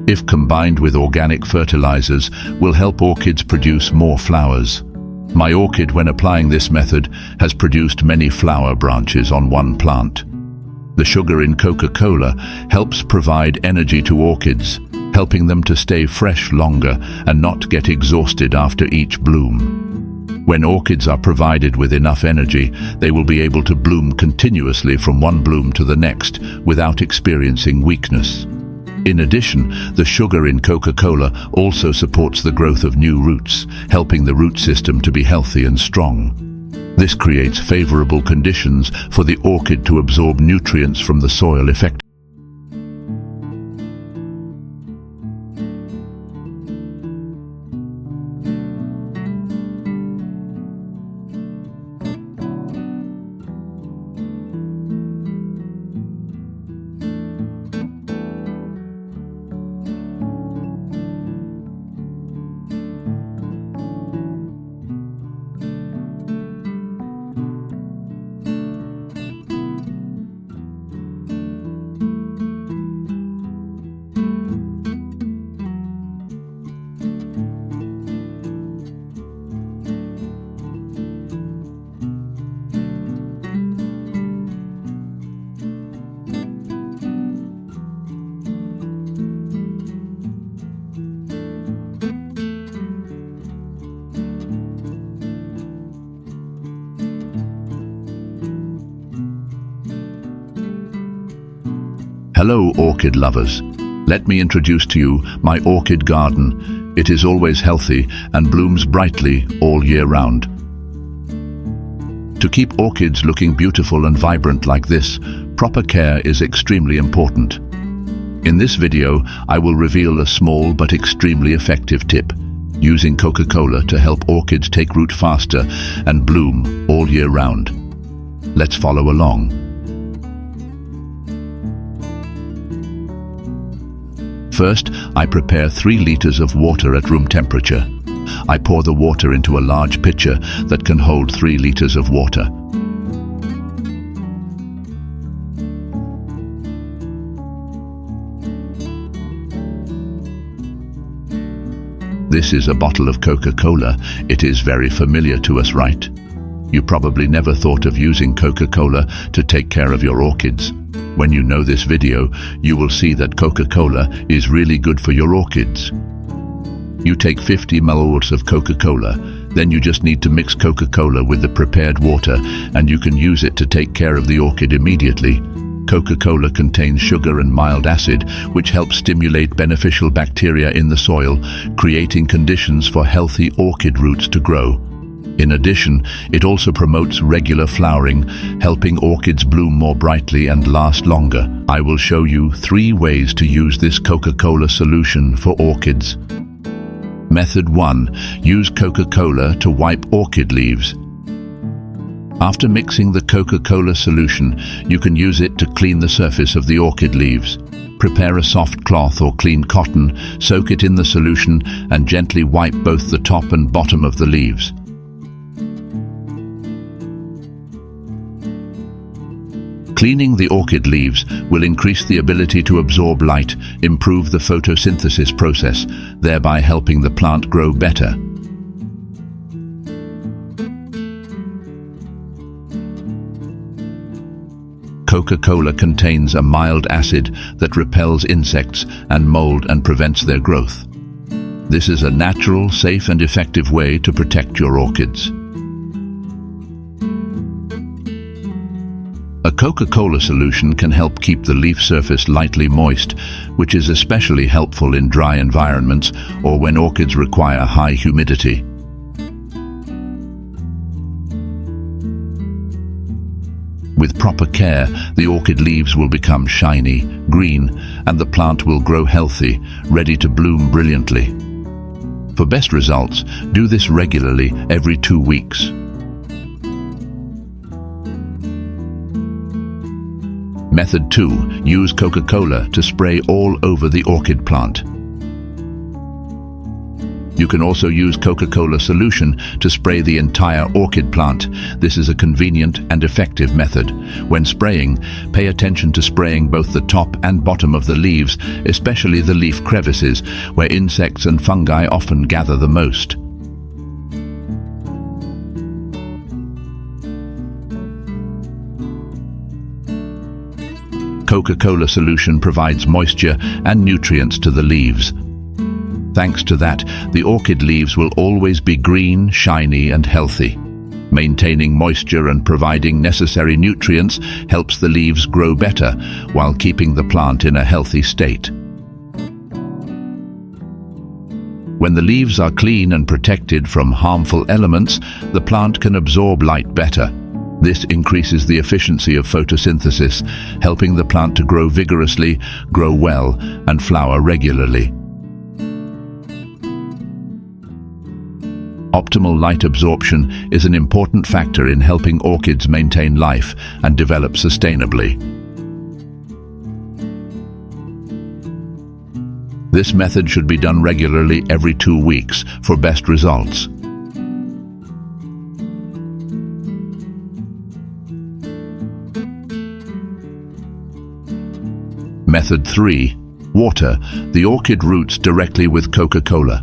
if combined with organic fertilizers, will help orchids produce more flowers. My orchid, when applying this method, has produced many flower branches on one plant. The sugar in Coca-Cola helps provide energy to orchids, helping them to stay fresh longer and not get exhausted after each bloom. When orchids are provided with enough energy, they will be able to bloom continuously from one bloom to the next without experiencing weakness. In addition, the sugar in Coca-Cola also supports the growth of new roots, helping the root system to be healthy and strong. This creates favorable conditions for the orchid to absorb nutrients from the soil effectively. Hello, orchid lovers. Let me introduce to you my orchid garden. It is always healthy and blooms brightly all year round. To keep orchids looking beautiful and vibrant like this, proper care is extremely important. In this video, I will reveal a small but extremely effective tip, using Coca-Cola to help orchids take root faster and bloom all year round. Let's follow along. First, I prepare 3 liters of water at room temperature. I pour the water into a large pitcher that can hold 3 liters of water. This is a bottle of Coca-Cola. It is very familiar to us, right? You probably never thought of using Coca-Cola to take care of your orchids. When you know this video, you will see that Coca-Cola is really good for your orchids. You take 50 ml of Coca-Cola, then you just need to mix Coca-Cola with the prepared water and you can use it to take care of the orchid immediately. Coca-Cola contains sugar and mild acid, which helps stimulate beneficial bacteria in the soil, creating conditions for healthy orchid roots to grow. In addition, it also promotes regular flowering, helping orchids bloom more brightly and last longer. I will show you 3 ways to use this Coca-Cola solution for orchids. Method 1. Use Coca-Cola to wipe orchid leaves. After mixing the Coca-Cola solution, you can use it to clean the surface of the orchid leaves. Prepare a soft cloth or clean cotton, soak it in the solution, and gently wipe both the top and bottom of the leaves. Cleaning the orchid leaves will increase the ability to absorb light, improve the photosynthesis process, thereby helping the plant grow better. Coca-Cola contains a mild acid that repels insects and mold and prevents their growth. This is a natural, safe and effective way to protect your orchids. A Coca-Cola solution can help keep the leaf surface lightly moist, which is especially helpful in dry environments or when orchids require high humidity. With proper care, the orchid leaves will become shiny, green, and the plant will grow healthy, ready to bloom brilliantly. For best results, do this regularly every 2 weeks. Method 2. Use Coca-Cola to spray all over the orchid plant. You can also use Coca-Cola solution to spray the entire orchid plant. This is a convenient and effective method. When spraying, pay attention to spraying both the top and bottom of the leaves, especially the leaf crevices, where insects and fungi often gather the most. Coca-Cola solution provides moisture and nutrients to the leaves. Thanks to that, the orchid leaves will always be green, shiny and healthy. Maintaining moisture and providing necessary nutrients helps the leaves grow better while keeping the plant in a healthy state. When the leaves are clean and protected from harmful elements, the plant can absorb light better. This increases the efficiency of photosynthesis, helping the plant to grow vigorously, grow well and flower regularly. Optimal light absorption is an important factor in helping orchids maintain life and develop sustainably. This method should be done regularly every 2 weeks for best results. Method 3. Water the orchid roots directly with Coca-Cola.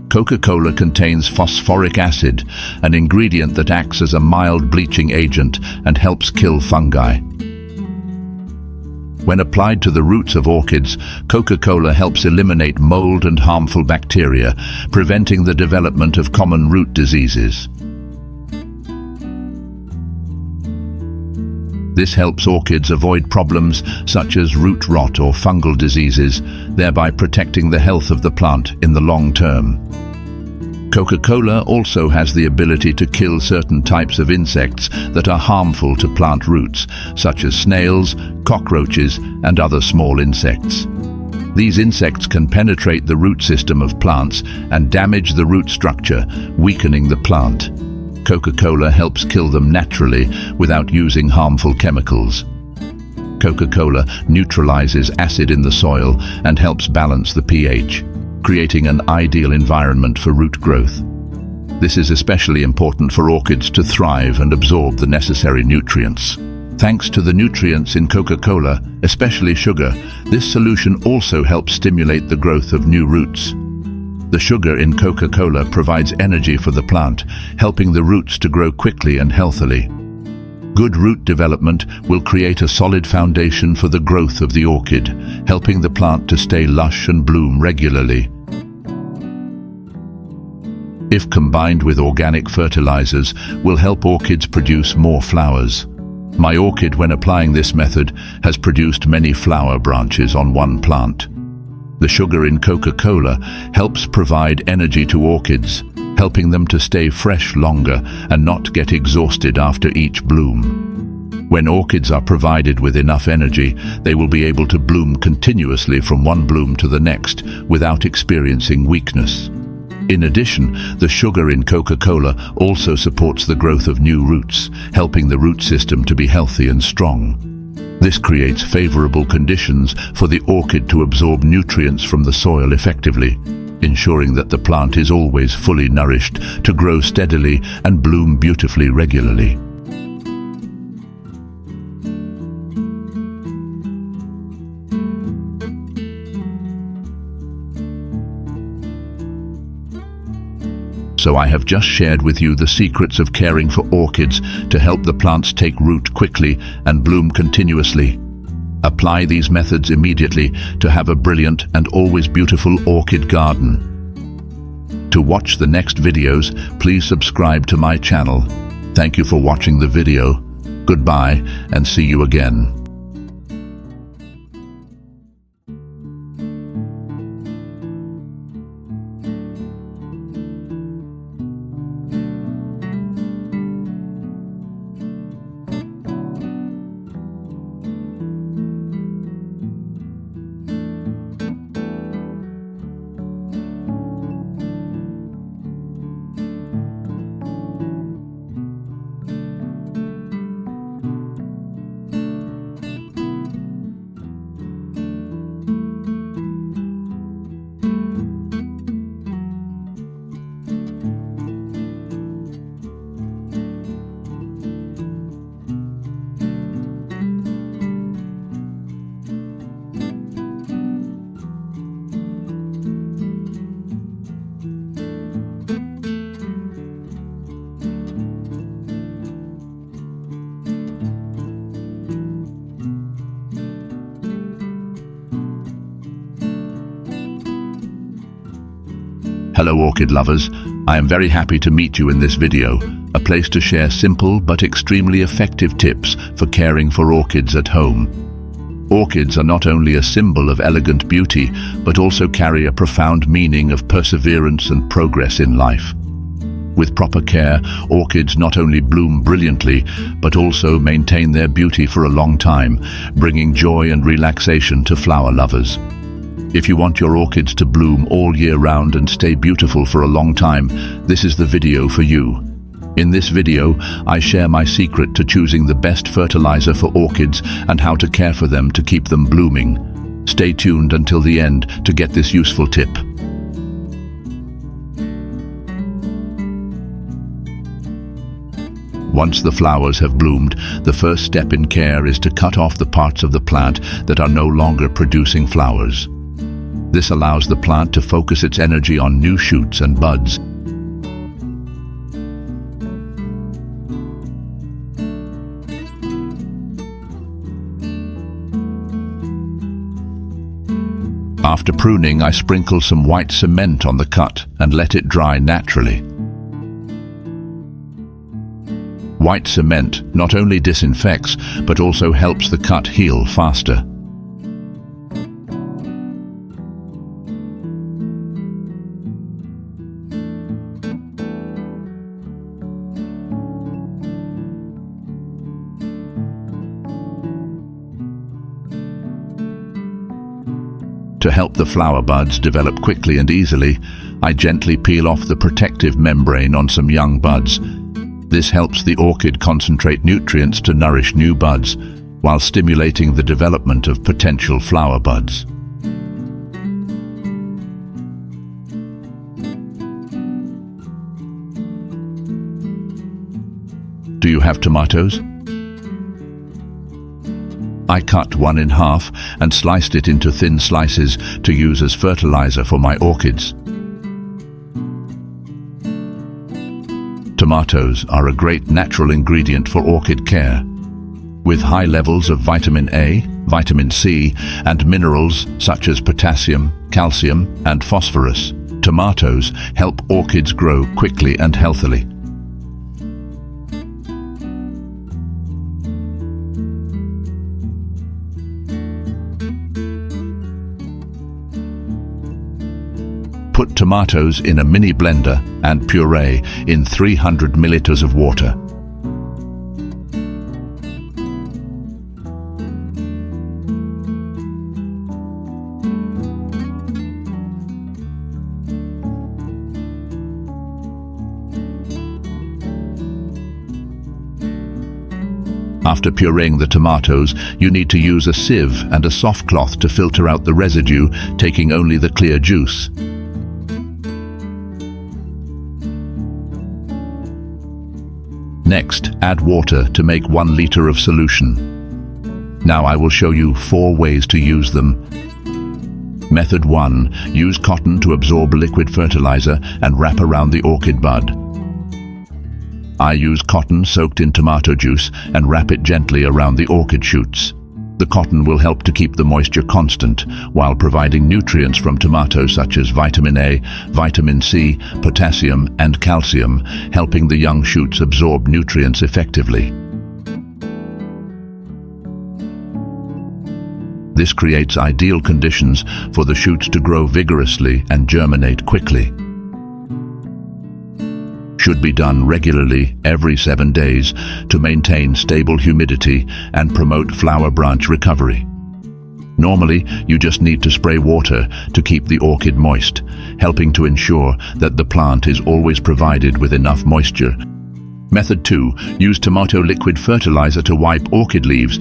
Coca-Cola contains phosphoric acid, an ingredient that acts as a mild bleaching agent and helps kill fungi. When applied to the roots of orchids, Coca-Cola helps eliminate mold and harmful bacteria, preventing the development of common root diseases. This helps orchids avoid problems such as root rot or fungal diseases, thereby protecting the health of the plant in the long term. Coca-Cola also has the ability to kill certain types of insects that are harmful to plant roots, such as snails, cockroaches, and other small insects. These insects can penetrate the root system of plants and damage the root structure, weakening the plant. Coca-Cola helps kill them naturally without using harmful chemicals. Coca-Cola neutralizes acid in the soil and helps balance the pH, creating an ideal environment for root growth. This is especially important for orchids to thrive and absorb the necessary nutrients. Thanks to the nutrients in Coca-Cola, especially sugar, this solution also helps stimulate the growth of new roots. The sugar in Coca-Cola provides energy for the plant, helping the roots to grow quickly and healthily. Good root development will create a solid foundation for the growth of the orchid, helping the plant to stay lush and bloom regularly. If combined with organic fertilizers, will help orchids produce more flowers. My orchid, when applying this method, has produced many flower branches on one plant. The sugar in Coca-Cola helps provide energy to orchids, helping them to stay fresh longer and not get exhausted after each bloom. When orchids are provided with enough energy, they will be able to bloom continuously from one bloom to the next without experiencing weakness. In addition, the sugar in Coca-Cola also supports the growth of new roots, helping the root system to be healthy and strong. This creates favorable conditions for the orchid to absorb nutrients from the soil effectively, ensuring that the plant is always fully nourished to grow steadily and bloom beautifully regularly. So I have just shared with you the secrets of caring for orchids to help the plants take root quickly and bloom continuously. Apply these methods immediately to have a brilliant and always beautiful orchid garden. To watch the next videos, please subscribe to my channel. Thank you for watching the video. Goodbye and see you again. Hello orchid lovers, I am very happy to meet you in this video, a place to share simple but extremely effective tips for caring for orchids at home. Orchids are not only a symbol of elegant beauty, but also carry a profound meaning of perseverance and progress in life. With proper care, orchids not only bloom brilliantly, but also maintain their beauty for a long time, bringing joy and relaxation to flower lovers. If you want your orchids to bloom all year round and stay beautiful for a long time, this is the video for you. In this video, I share my secret to choosing the best fertilizer for orchids and how to care for them to keep them blooming. Stay tuned until the end to get this useful tip. Once the flowers have bloomed, the first step in care is to cut off the parts of the plant that are no longer producing flowers. This allows the plant to focus its energy on new shoots and buds. After pruning, I sprinkle some white cement on the cut and let it dry naturally. White cement not only disinfects, but also helps the cut heal faster. To help the flower buds develop quickly and easily, I gently peel off the protective membrane on some young buds. This helps the orchid concentrate nutrients to nourish new buds, while stimulating the development of potential flower buds. Do you have tomatoes? I cut one in half and sliced it into thin slices to use as fertilizer for my orchids. Tomatoes are a great natural ingredient for orchid care. With high levels of vitamin A, vitamin C, and minerals such as potassium, calcium, and phosphorus, tomatoes help orchids grow quickly and healthily. Put tomatoes in a mini blender and puree in 300 milliliters of water. After pureeing the tomatoes, you need to use a sieve and a soft cloth to filter out the residue, taking only the clear juice. Next, add water to make 1 liter of solution. Now I will show you 4 ways to use them. Method 1. Use cotton to absorb liquid fertilizer and wrap around the orchid bud. I use cotton soaked in tomato juice and wrap it gently around the orchid shoots. The cotton will help to keep the moisture constant while providing nutrients from tomatoes such as vitamin A, vitamin C, potassium, and calcium, helping the young shoots absorb nutrients effectively. This creates ideal conditions for the shoots to grow vigorously and germinate quickly. Should be done regularly every 7 days to maintain stable humidity and promote flower branch recovery. Normally, you just need to spray water to keep the orchid moist, helping to ensure that the plant is always provided with enough moisture. Method 2. Use tomato liquid fertilizer to wipe orchid leaves.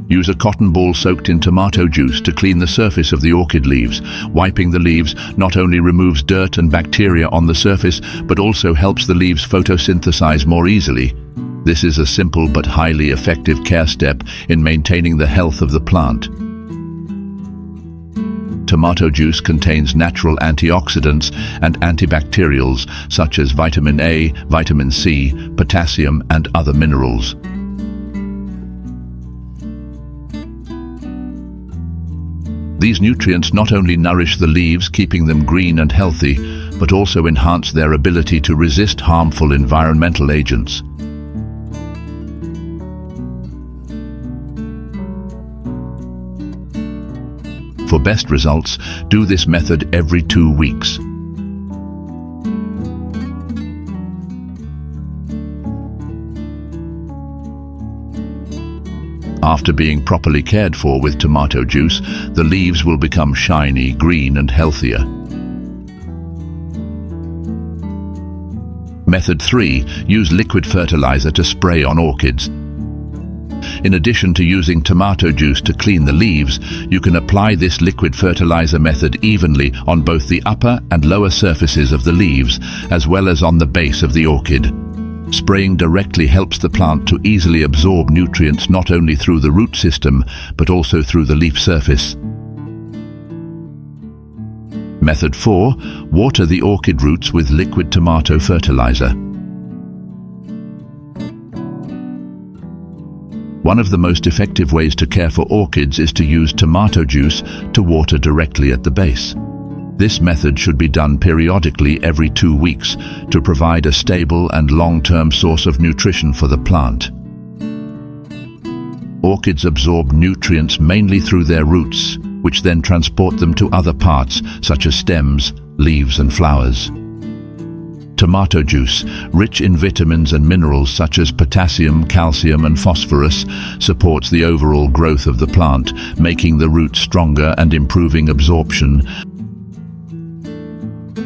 Use a cotton ball soaked in tomato juice to clean the surface of the orchid leaves. Wiping the leaves not only removes dirt and bacteria on the surface, but also helps the leaves photosynthesize more easily. This is a simple but highly effective care step in maintaining the health of the plant. Tomato juice contains natural antioxidants and antibacterials such as vitamin A, vitamin C, potassium, and other minerals. These nutrients not only nourish the leaves, keeping them green and healthy, but also enhance their ability to resist harmful environmental agents. For best results, do this method every 2 weeks. After being properly cared for with tomato juice, the leaves will become shiny, green and healthier. Method 3. Use liquid fertilizer to spray on orchids. In addition to using tomato juice to clean the leaves, you can apply this liquid fertilizer method evenly on both the upper and lower surfaces of the leaves, as well as on the base of the orchid. Spraying directly helps the plant to easily absorb nutrients not only through the root system, but also through the leaf surface. Method 4. Water the orchid roots with liquid tomato fertilizer. One of the most effective ways to care for orchids is to use tomato juice to water directly at the base. This method should be done periodically every 2 weeks to provide a stable and long-term source of nutrition for the plant. Orchids absorb nutrients mainly through their roots, which then transport them to other parts, such as stems, leaves and flowers. Tomato juice, rich in vitamins and minerals such as potassium, calcium and phosphorus, supports the overall growth of the plant, making the roots stronger and improving absorption.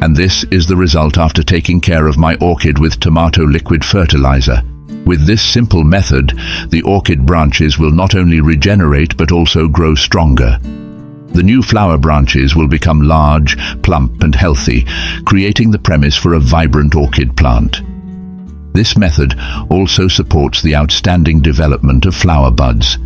And this is the result after taking care of my orchid with tomato liquid fertilizer. With this simple method, the orchid branches will not only regenerate but also grow stronger. The new flower branches will become large, plump and healthy, creating the premise for a vibrant orchid plant. This method also supports the outstanding development of flower buds.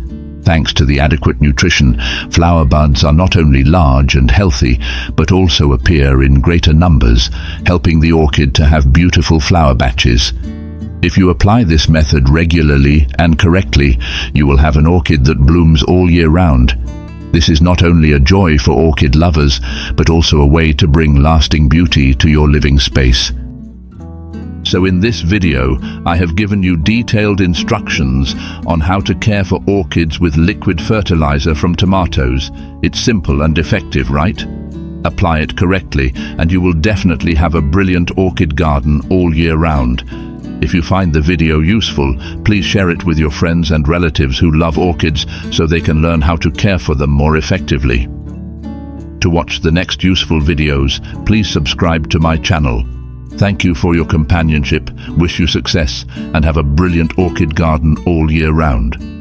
Thanks to the adequate nutrition, flower buds are not only large and healthy, but also appear in greater numbers, helping the orchid to have beautiful flower batches. If you apply this method regularly and correctly, you will have an orchid that blooms all year round. This is not only a joy for orchid lovers, but also a way to bring lasting beauty to your living space. So in this video, I have given you detailed instructions on how to care for orchids with liquid fertilizer from tomatoes. It's simple and effective, right? Apply it correctly, and you will definitely have a brilliant orchid garden all year round. If you find the video useful, please share it with your friends and relatives who love orchids so they can learn how to care for them more effectively. To watch the next useful videos, please subscribe to my channel. Thank you for your companionship, wish you success, and have a brilliant orchid garden all year round.